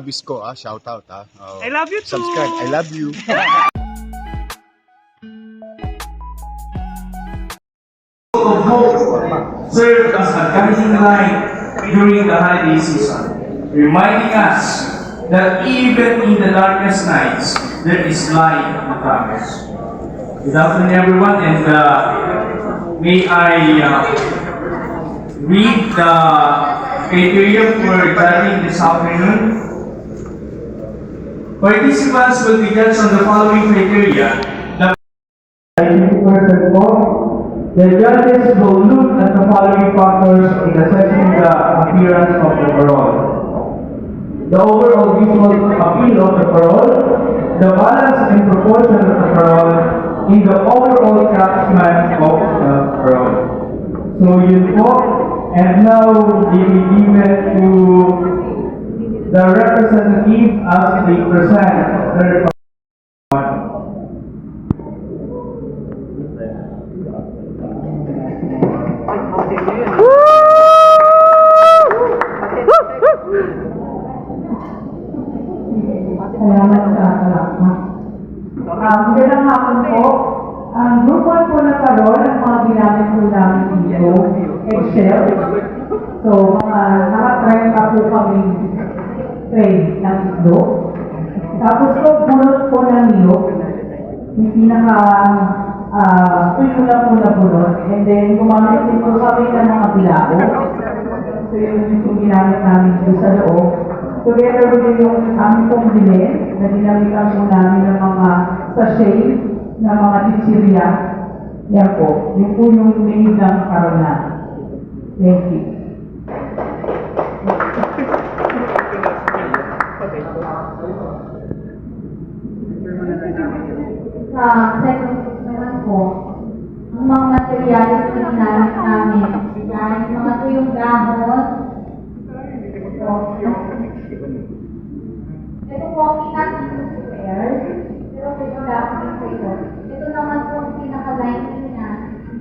Bisco, shout out. I love you too. Subscribe. I love you. Of hope served as a guiding light during the holiday season, reminding us that even in the darkest nights, there is light in the darkness. Good afternoon, everyone, and may I read the criteria for judging this afternoon. Participants will be judged on the following criteria. The judges will look at the following factors in assessing the appearance of the parole: the overall visual appeal of the parole, the balance and proportion of the parole, in the overall craftsman of the parole. So yun po, and now they will give it to the representative as they present their Salamat sa salamat. Magandang hapon po. Ang grupo po na parol, ang mga ginamit po namin dito, Excel. So, naka-30 po kami tray ng isdo. Tapos po, bunot po ng niyok. Yung pinaka tuyo na po na bunot. And then, gumamit din po kami ng mga bilao. So, yun yung ginamit namin dito sa loob. Together with yung aming pong bilhin, na dinamitan po namin ng mga sachet na mga chichirya. Yan po. Yun po yung made ng karona. Thank you. Sa second naman po, ang mga materials na ginamit namin ay mga tuyong dahon. Ito po ang pinaka-squares, pero ito dapat ito ito. Ito naman po ang pinaka-lining na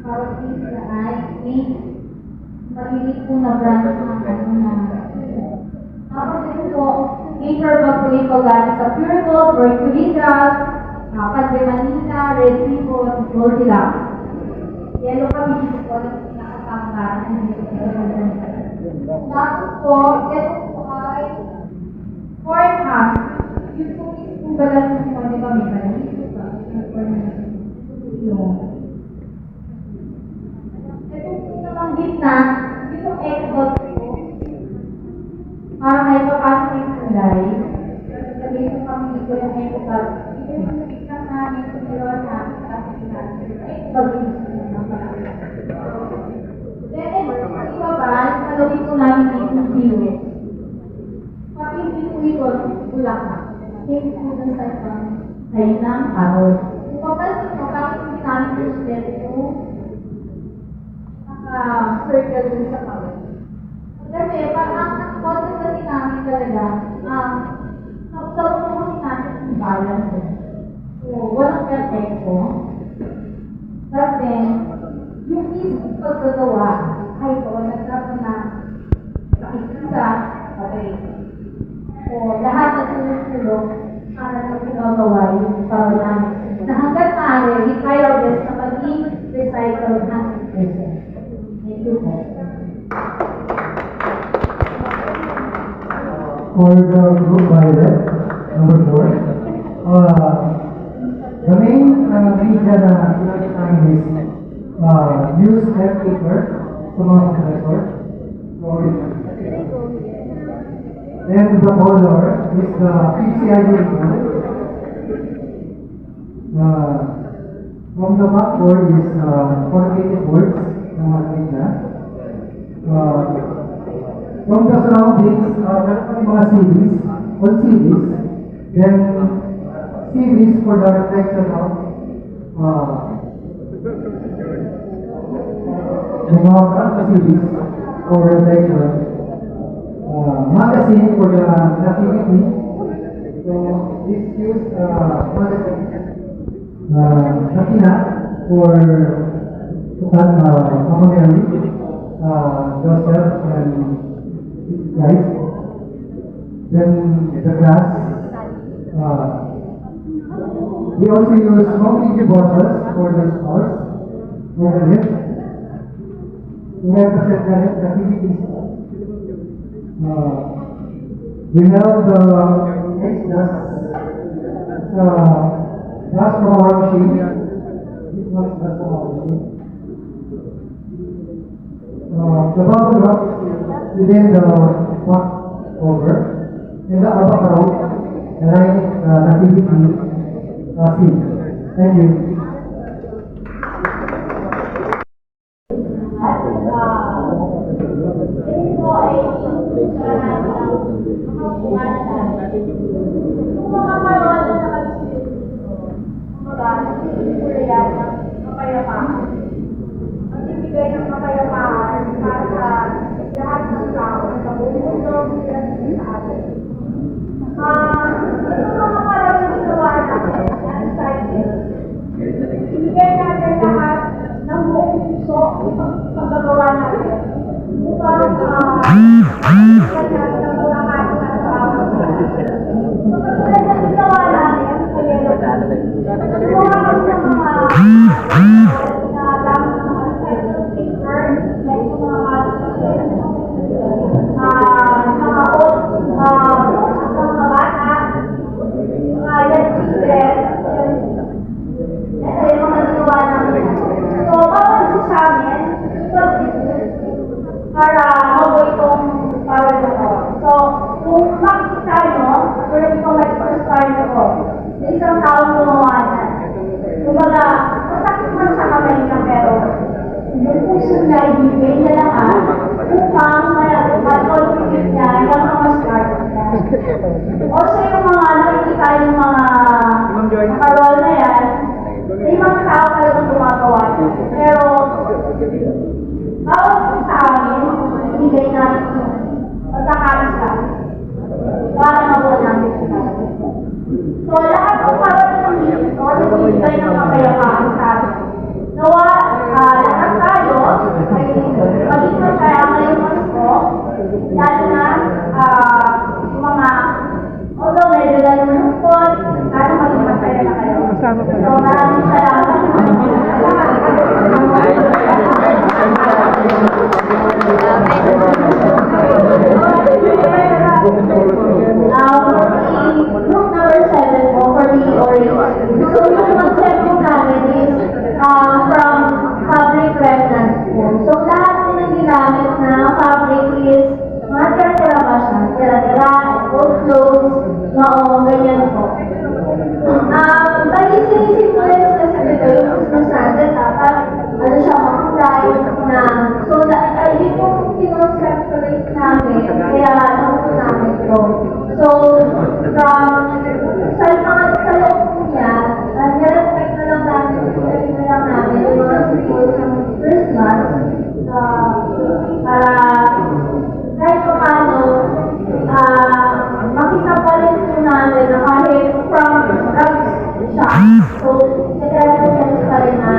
para sila ay may malilit po na brand ng ano na. Tapos ito po, paper bag po ito galing sa Pure Gold, Mercury Drug, Padre Manila, Red Ribbon, Gold Dilap. Yellow kami dito po yung pinaka-tanggal. Tapos po, ito po ay forecast. Yun po yung balang po di ba may balang dito ba? Ito po namang gitna, dito X-Bot po. Para may papasok yung kulay. Sabi ko kami dito yung X-Bot. Ito yung gitna namin sa meron namin sa X-Bot yung then, iba ba, nalawin ko namin dito view. Pati yung view ko, bulak na. Hindi po dun sa ibang sa'yo ng araw. Kung papansin mo, bakit hindi namin yung step ko naka-circle dun sa kawin. Kasi, parang ang concept kasi namin talaga, nakusaw mo kasi natin yung balance. So, walang perfecto. But then, yung mismo pagkagawa ay ito, nagkaroon na pakikita, patay. O lahat na tumutulong para na pinagawa yung paro namin. Na hanggang maaari, we try our best na maging recycle 100%. Thank you po. For the group violet, number 4, the main media na ginamit namin is newsletter paper sa mga professor. Then the color is the PCID board. From the backboard is corrugated boards na mga na. From the surroundings, meron kami mga series, all series. Then series for the reflection of yung mga series for reflection, magazine for the nativity. So this use magazine, Nakina for Mama Mary, Joseph and guys. then the glass. We also use smoking bottles for the stores, for the lift. We have to set the activities. We have the extras, gas power machine. This one is gas power machine. The bubble wrap within the pot over, and the avocado, the right activity seat. Thank you. Ibigay natin lahat ng buong puso ang paggawa natin. Upang natin ang mga lahat ng trabaho. So, pagkakas na ginawa natin sa yellow card, gumawa kami ng mga na gamit ng mga recycled paper, like yung mga mga bata, mga yan secret, ito yung mga ginawa namin. So, bawal ito sa amin, para mabuhay itong power na to. So, kung makikita nyo, tulad ito first time ako, na isang taong gumawa na. Kumbaga, masakit man sa kamay na, pero yung puso na ibigay niya lahat upang ma-contribute niya yung mga mascard niya. Also, yung mga nakikita yung mga nakarol na yan, may mga tao talagang gumagawa. Pero, bawat sa amin, ibigay natin pagkakaisa para mabuhay natin sila. So, lahat ng parating ng dito, nagbibigay ng kapayapaan sa amin. Nawa, lahat tayo ay maging masaya ngayong Pasko, lalo na yung mga, although medyo lalo ng lungkot, sana maging masaya na kayo. So, maraming salamat. Group number 7 po for the orange. So, yung concept po namin is from fabric remnants po. So, lahat po ng ginamit na fabric is mga tira-tira ba siya? Tira-tira, old clothes, ganyan po. Bali, sinisipuless kasi ito yung Christmas natin, parang ano siya, makulay na, so, yun yung kinonceptualize namin, kaya nakupo namin ito. So, sa loob po niya, nirespect na lang namin, na lang namin yung mga symbols ng Christmas, para kahit pa paano, makita pa rin po namin na kahit from drugs siya, so, nag-represent pa rin na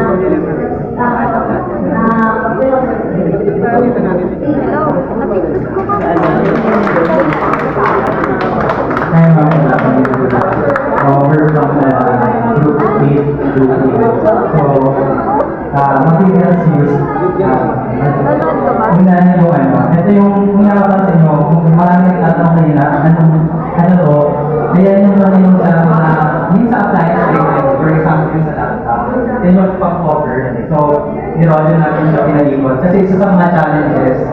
Over from group 8 to 8. So, materials used, unahin yung ito yung pinakapansin nyo, kung maraming nagtatanong kanina, ano to, ayan yung mga yung sa appliance like, for example, yung sa laptop, then yung pang-cover, so, nirolyo natin siya pinalikot. Kasi isa sa mga challenges,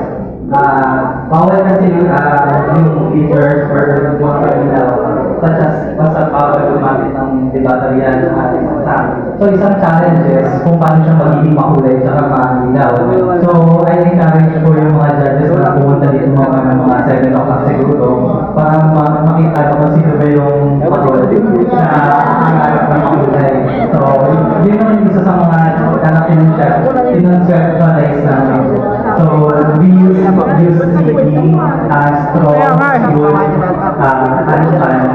bawal kasi yung features or yung mga pagkinaw, such as basta bawal gumamit ng batarya ng ating sasang. So, isang challenges kung paano siya magiging makulay at makilaw. So, I encourage po yung mga judges na pumunta dito mga 7 o'clock siguro para makita kung sino ba yung makulay na nangarap na makulay. So, yun naman isa sa mga anak pinag-conceptualize namin. So, we use CP, strong, good, unstand.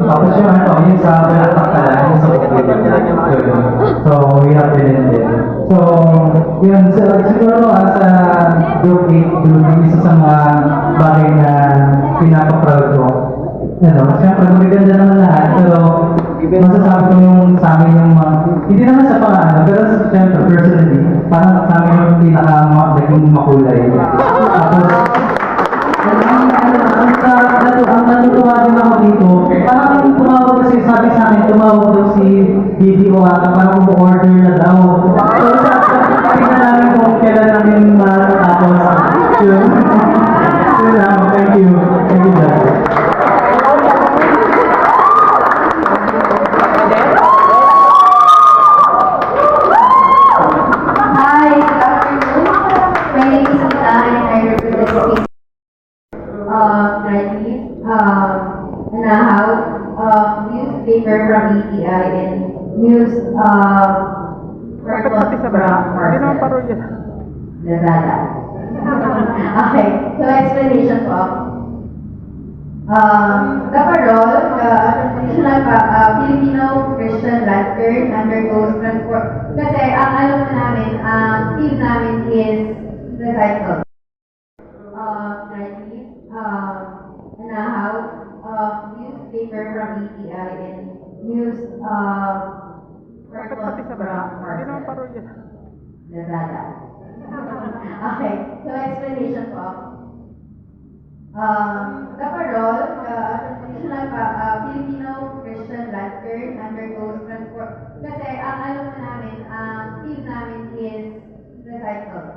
Tapos yung yung sa balatak pala, yung sa so, we have been in there. So, yun, siguro as a group 8, isa sa mga pinapa-proud ko. Ano, siyempre magaganda naman lahat, pero masasabi ko yung sa amin yung mga, hindi naman sa pangalan, pero siyempre personally, parang sa amin yung naging makulay. Tapos, ang natutuwa din ako dito, parang tumawag kasi sabi sa akin, tumawag daw si Didi o ata, parang umu-order na daw. So, sabi na namin kung kailan namin matatapos. Yun. Yun lang, thank you. Thank you, Dad. Hi, good afternoon. My name is Ina and I represent Nike, Anahaw, newspaper from ETI and news report from Lazada. Okay, so explanation po. The parole, the traditional Filipino Christian lantern undergoes transport. Kasi ang alam mo namin, ang team namin is recycle. Nike, Anahaw, newspaper from ETI and news report from Lazada. Okay, so explanation po. The parole, the traditional Filipino Christian lantern undergoes transport. Kasi ang alam mo namin, ang team namin is recycle.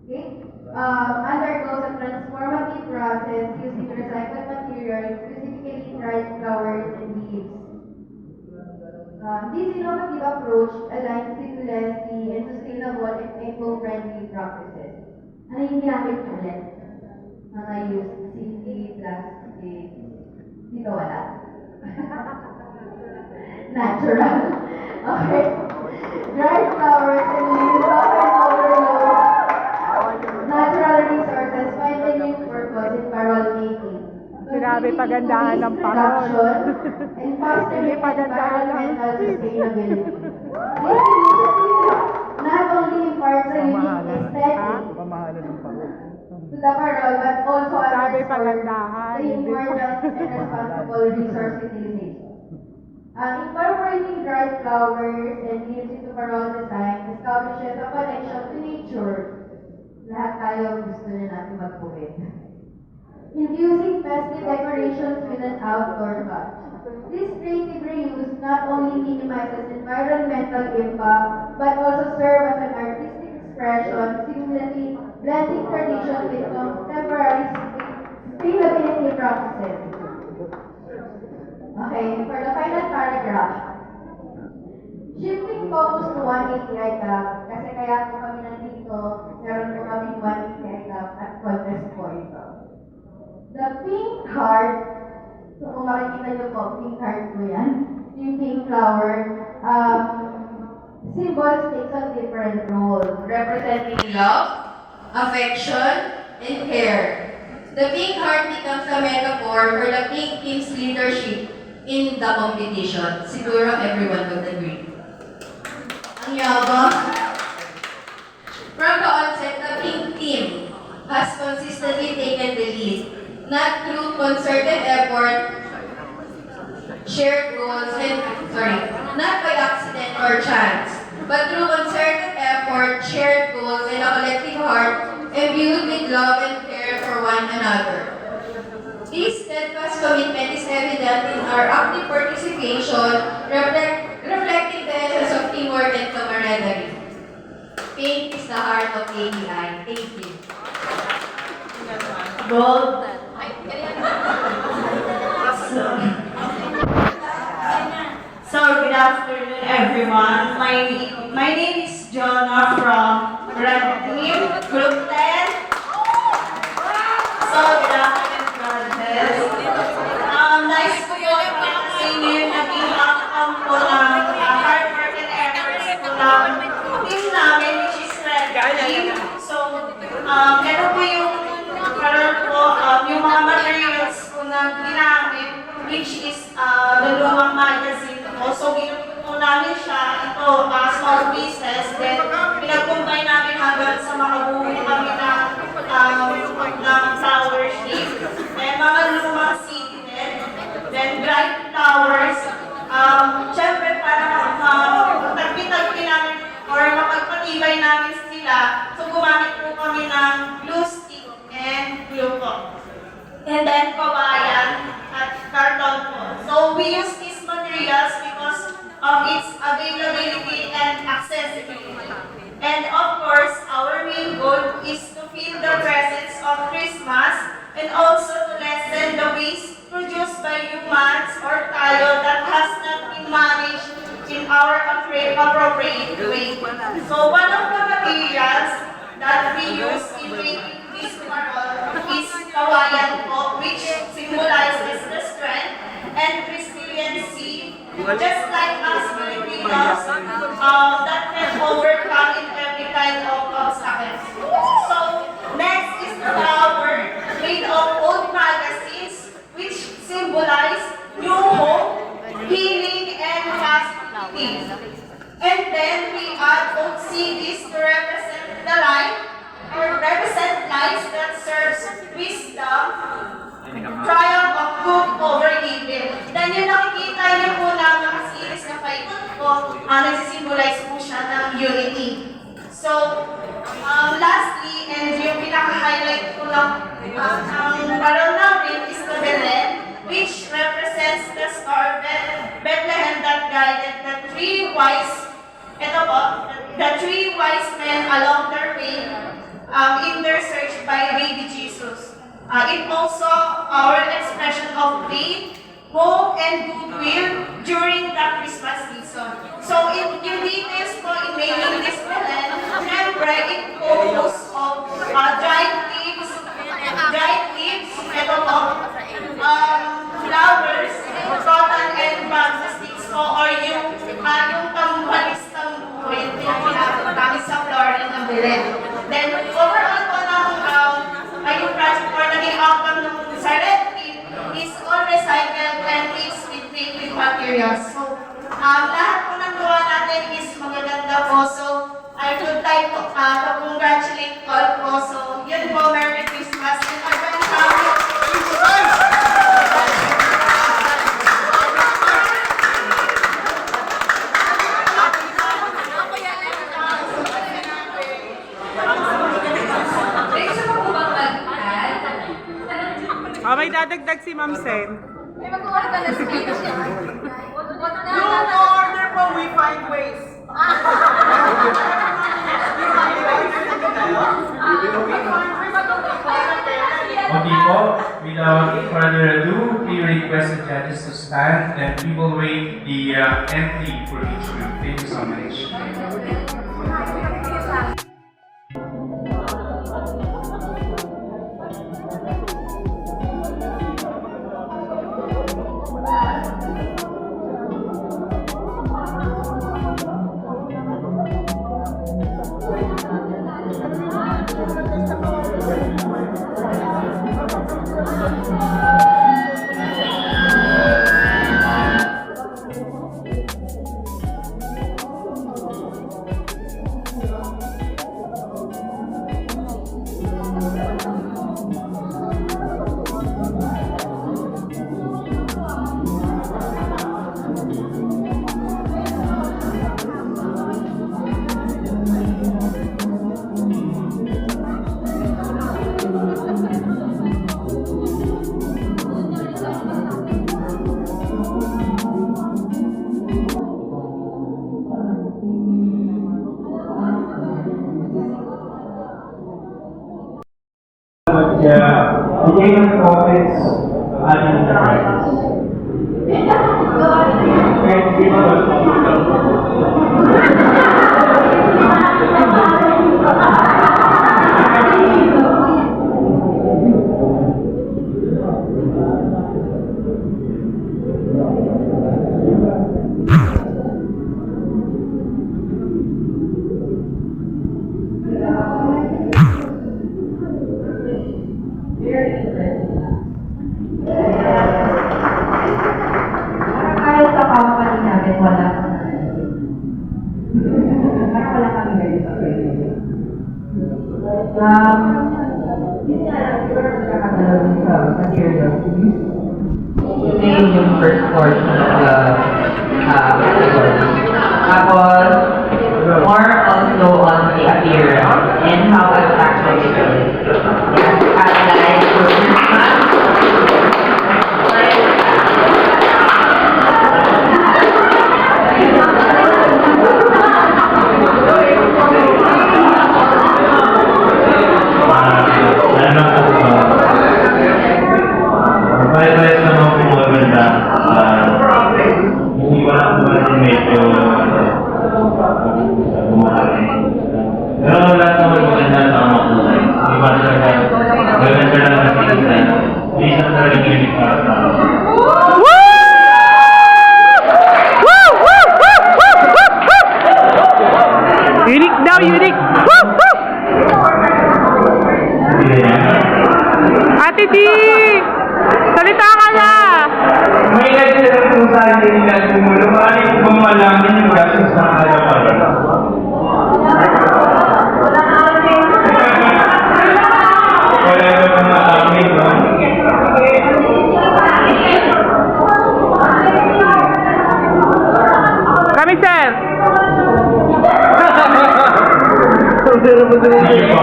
Okay? Undergoes a transformative process using recycled materials, specifically dried flowers and leaves. This innovative approach aligns seamlessly and sustainable and eco-friendly practices. Ano yung ginamit ko ulit? Mga used CC, plastic, dito wala. Natural. Okay. Dried flowers and leaves often overload natural resources find a new purpose in parole making. Sinabi pagandahan ng parol. And foster Hindi pagandahan ng environmental sustainability. This initiative not only imparts a unique aesthetic Pamahalan ng parol. to the parole but also Sabi underscores pagandahan. the importance and responsible resource utilization. Incorporating dried flowers and leaves into parole design establishes a connection to nature. Lahat tayo gusto na natin magpuwid. Infusing festive decorations with an outdoor touch. This creative reuse not only minimizes environmental impact, but also serves as an artistic expression, seamlessly blending tradition with contemporary sustainability practices. Okay, for the final paragraph. Shifting focus to 180 ICAP, kasi kaya po kami nandito, meron po kami 180 ICAP at contest po ito. The pink heart, so kung makikita niyo po, pink heart po yan, yung pink flower, symbols takes on different roles, representing love, affection, and care. The pink heart becomes a metaphor for the pink team's leadership in the competition. Siguro everyone would agree. Ang yabang. From the onset, the pink team has consistently taken the lead, not through concerted effort, shared goals, not by accident or chance, but through concerted effort, shared goals, and a collective heart imbued with love and care for one another. This steadfast commitment is evident in our active participation, reflecting the essence of teamwork and camaraderie. Pink is the heart of ABI. Thank you. Gold. So good afternoon, everyone. My name is Jonah from Red Team, Group 10. So good afternoon, brothers. Nice po yung sa inyo yung naging outcome po ng hard work and efforts po ng team namin, which is Red Team. So, ito po yung karoon po, yung mga materials po na ginamit, which is dalawang magazine po. So, ginamit po namin siya, ito, small pieces, then pinag-combine namin hanggang sa makabuo kami and then kawayan at karton po. So we use these materials because of its availability and accessibility. And of course, our main goal is to feel the presence of Christmas and also to lessen the waste produced by humans or tayo that has not been managed in our appropriate way. So one of the materials that we use in making this parol is kawayan po, which symbolizes the strength and resiliency, just like us Filipinos, that can overcome in every kind of obstacles. So next is the flower made of old magazines, which symbolize new hope, healing, and positivity. And then we add old CDs to represent the light, or represent lights that serves wisdom, triumph of good over evil. Then yung nakikita niyo po na mga series na paikot po, nagsisimbolize po siya ng unity. So, lastly, and yung pinaka-highlight po ng parol namin is the Belen, which represents the star of Bethlehem that guided the three wise men along their way in their search by baby Jesus. It also our expression of faith, hope, and goodwill during the Christmas season. So in yung details po in making this Belen, syempre it composed of dried leaves, ito po, flowers, cotton, and bamboo sticks po, or yung tambalistang buhay, yung pinagamit sa flooring ng Belen. Then overall po yung project or naging outcome ng sa red team is all recycled and mixed with native materials. So, lahat po ng gawa natin is magaganda po. So, I would like to congratulate all po. So, yun po, Merry Christmas and advance happy May dadagdag si Ma'am Sen. May mag-order ka na speech. Yung order po, we find ways. Okay po, without further ado, we request the judges to stand and we will wait the entry for each group. Thank you so much. Beginning of prophets, adding the Kahit sa company namin, wala. Wala kami ganito. Hindi nga lang, siguro nakakadalaw sa materials. Ito yung first portion of the category. Tapos, more also on the appearance and how attractive it is. Yes, as like for Christmas, na rin yung para sa Unique daw, unique! Ate T! Salita ka na! May nagsilang kung saan nila tumulong. Maaari ko bang malaman yung gastos ng halapan? Wala na pang malamin, no? Kami, sir! Sige po.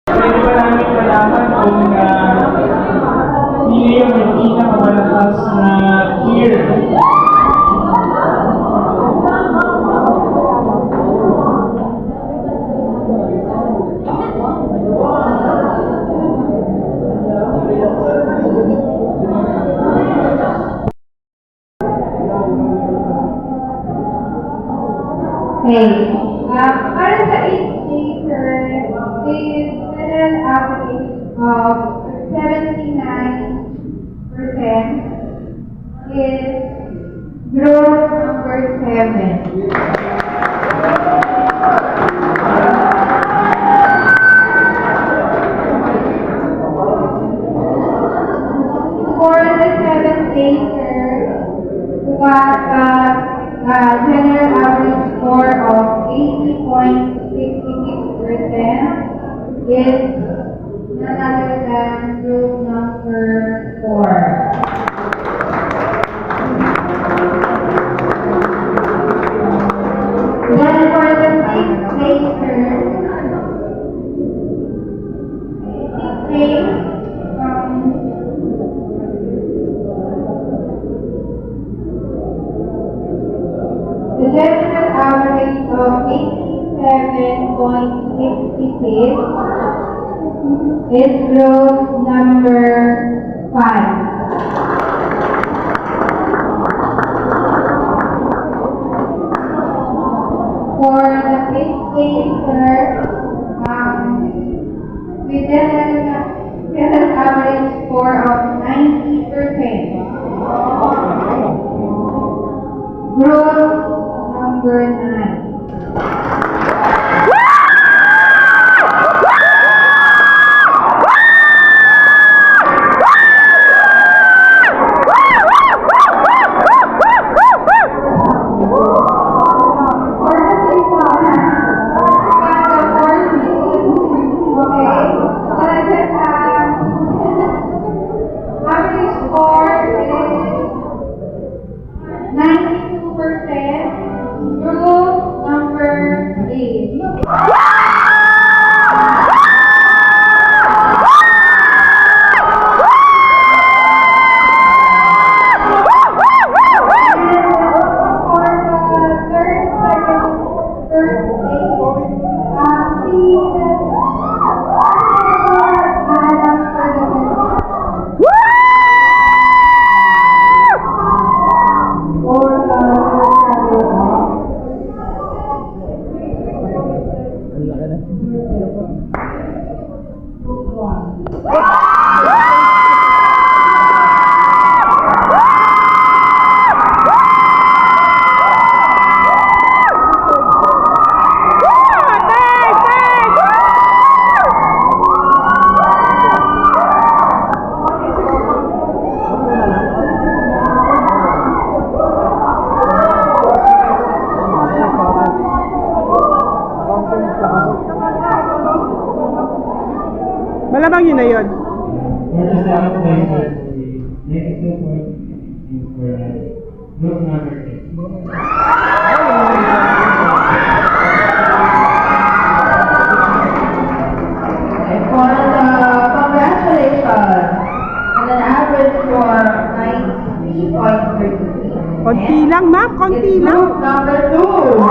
Pwede ba namin malaman kung sino yung may pinakamalakas na tier? Okay. Para sa 8 days, is an average of 79% is growth number 7. For the 7th day, we got a general average score of 80.66% is none other than group number 4. Then for the 6th later, 6th day the general average of 87.66 is group number 5. For the 5th later, with general average score of 90%. Group number 9. For the 6th one, the 4th meeting, okay, average score is 92%, group number 8. For the 3rd, 2nd, 1st day, Malamang yun na yun. For the 7th later, 82.16 for group number 8. And for the congratulations, and an average score of 93.33. Konti lang, ma'am. Konti Is lang. group number 2.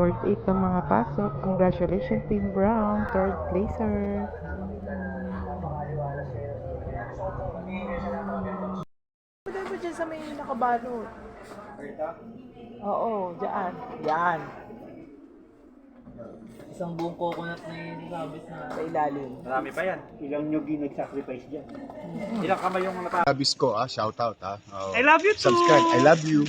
Worth it ang mga pasok. Congratulations, Team Brown. Third placer. Pwede mo dyan sa may nakabalot. Oo, dyan. Yan. Isang buong coconut na yung sabit na. Sa ilalim. Marami pa yan. Ilang nyugi nag-sacrifice dyan. Ilang kamay yung Abis ko, shout out, I love you too! Subscribe, I love you.